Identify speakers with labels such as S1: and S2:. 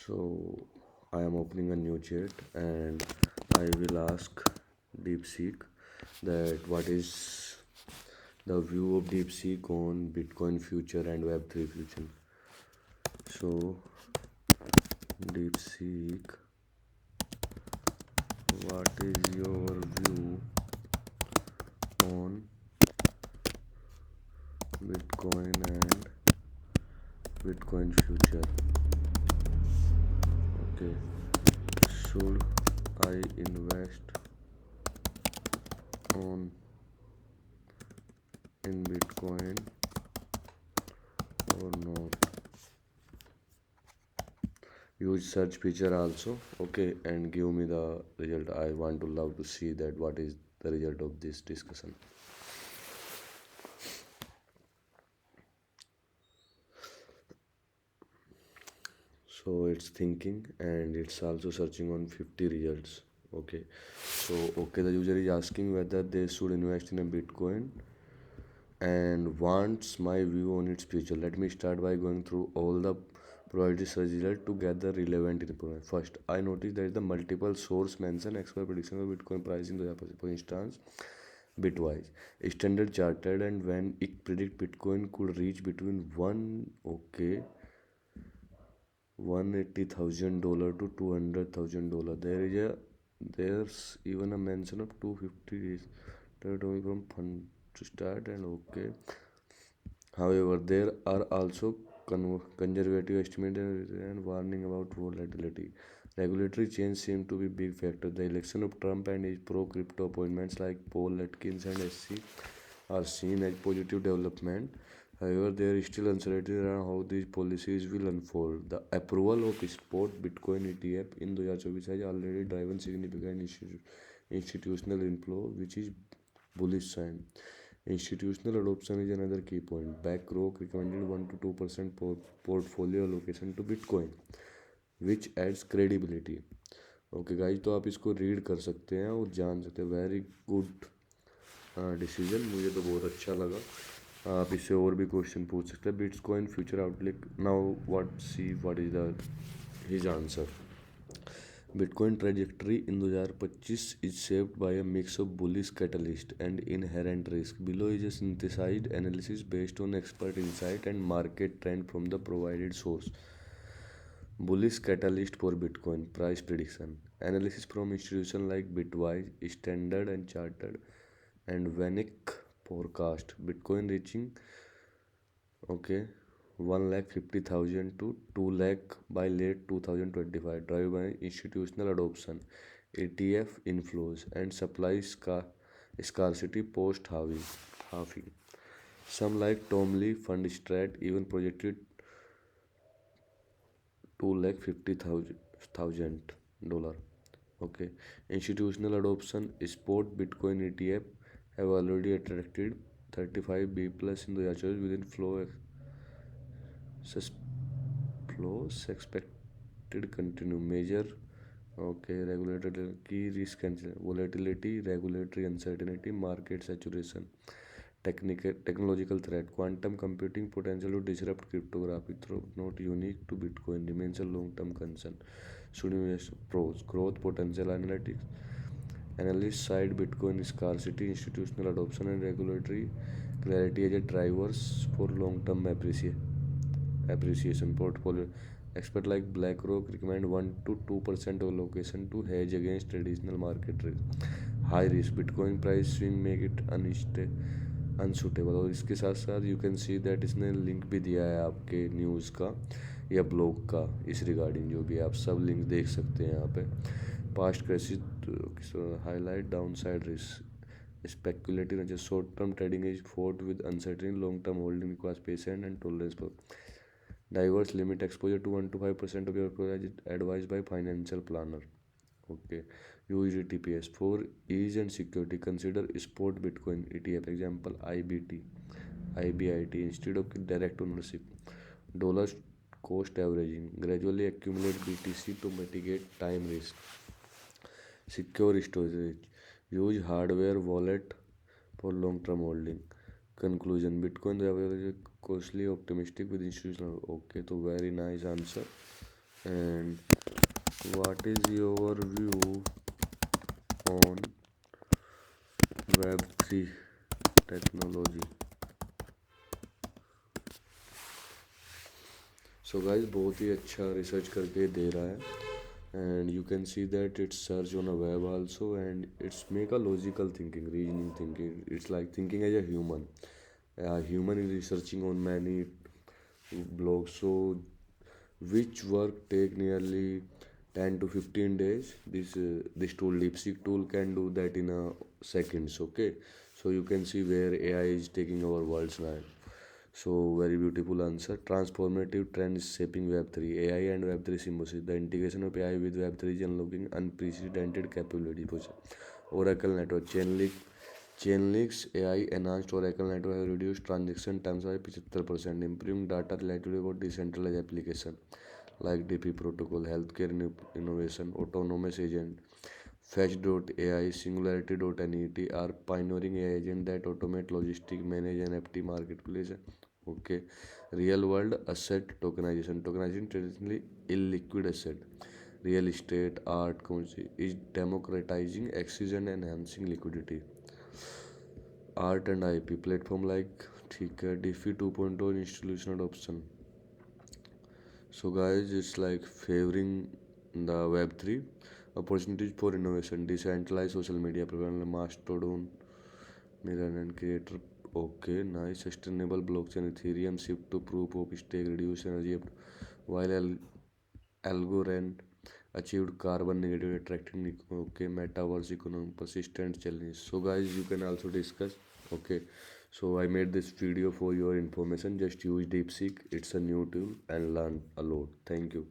S1: So I am opening a new chat and I will ask DeepSeek that what is the view of DeepSeek on Bitcoin future and Web3 future. So DeepSeek, what is your view on Bitcoin and Bitcoin future? Okay, should I invest on in Bitcoin or not? Use search feature also. Okay, and give me the result. I want to love to see that what is the result of this discussion. So it's thinking and it's also searching on 50 results. Okay, so okay, the user is asking whether they should invest in a Bitcoin and wants my view on its future. Let me start by going through all the provided search results to gather relevant information. First, I noticed that the multiple source mention expert prediction of Bitcoin price in the for instance, Bitwise, Standard Chartered, and when it predict Bitcoin could reach between $180,000 to $200,000. There's even a mention of 250 days from fund to start and okay. However, there are also conservative estimates and warning about volatility. Regulatory change seem to be big factor. The election of Trump and his pro-crypto appointments like Paul Atkins and SC are seen as positive development. However, there is still uncertainty around how these policies will unfold. The approval of spot Bitcoin ETF in 2024 has already driven significant institutional inflow, which is bullish sign. Institutional adoption is another key point. BlackRock recommended 1 to 2% portfolio allocation to Bitcoin, which adds credibility. Okay guys, तो आप इसको read कर सकते हैं और जान सकते हैं. वेरी गुड डिसीजन, मुझे तो बहुत अच्छा लगा. आप इससे और भी क्वेश्चन पूछ सकते हैं. Bitcoin future outlook. Now what is the his answer. Bitcoin trajectory in 2025 is shaped by a mix of bullish catalyst and inherent risk. Below is a synthesized analysis based on expert insight and market trend from the provided source. Bullish catalyst for Bitcoin price prediction. Analysis from institutions like Bitwise, Standard and Chartered, and VanEck forecast Bitcoin reaching 1,50,000 to 2 lakh by late 2025, driven by institutional adoption, ETF inflows, and supply scarcity post halving. Some like Tom Lee Fund Strat even projected 2,50,000 Okay, institutional adoption. Spot Bitcoin ETF have already attracted 35 B plus in the year within flows expected continue. Major regulatory key risk and volatility, regulatory uncertainty, market saturation, technological threat, quantum computing potential to disrupt cryptography, though not unique to Bitcoin, remains a long-term concern. Student pros, growth potential, analysts side Bitcoin scarcity, institutional adoption, and regulatory clarity as a drivers for long-term appreciation. Portfolio experts like BlackRock recommend 1 to 2% of allocation to hedge against traditional market risk. High risk Bitcoin price swing make it unsuitable. और इसके साथ साथ you can see that इसने link भी दिया है आपके news का या ब्लॉग का इस रिगार्डिंग, जो भी आप सब लिंक देख सकते हैं यहाँ पे. Past crisis highlight down side risk speculative short term trading is fort with uncertain long term holding requires patient and tolerance for diverse limit exposure to 1 to 5% of your portfolio advised by financial planner. Okay, use ETPs for ease and security. Consider spot Bitcoin ETF, example IBIT instead of direct ownership. Dollar cost averaging, gradually accumulate BTC to mitigate time risk. Secure storage, use hardware wallet for long term holding. Conclusion, Bitcoin is cautiously optimistic with institutional. Okay, तो very nice answer. And what is your view on Web3 technology? So guys, बहुत ही अच्छा research करके दे रहा है, and you can see that it's search on a web also, and it's make a logical thinking, reasoning thinking. It's like thinking as a human. A human is researching on many blogs. So which work take nearly 10 to 15 days, this tool, DeepSeek tool, can do that in a seconds. Okay, so you can see where AI is taking our worlds now. So very beautiful answer. Transformative trends shaping Web3. AI and Web3 symbiosis. The integration of AI with Web3 is unlocking unprecedented capability. Oracle network. Chainlink's AI enhanced Oracle network has reduced transaction times by 75%, improving data reliability for decentralized application like DP protocol, healthcare innovation, autonomous agent. Fetch.ai, Singularity.net are pioneering AI agents that automate logistics, manage NFT marketplace. Okay, real world asset tokenization. Tokenization traditionally illiquid asset, real estate, art, currency is democratizing access and enhancing liquidity. Art and IP platform like ठीक है DeFi 2.0 institutional adoption. So guys, it's like favoring the Web3 opportunities for innovation, decentralized social media platform like Mastodon, Mirror and Creator. Okay, nice. Sustainable blockchain, Ethereum shift to proof of stake, reduce energy while Algorand achieved carbon negative attracting. Okay, metaverse economy, persistent challenge. So guys, you can also discuss. Okay, so I made this video for your information. Just use DeepSeek. It's a new tool and learn a lot. Thank you.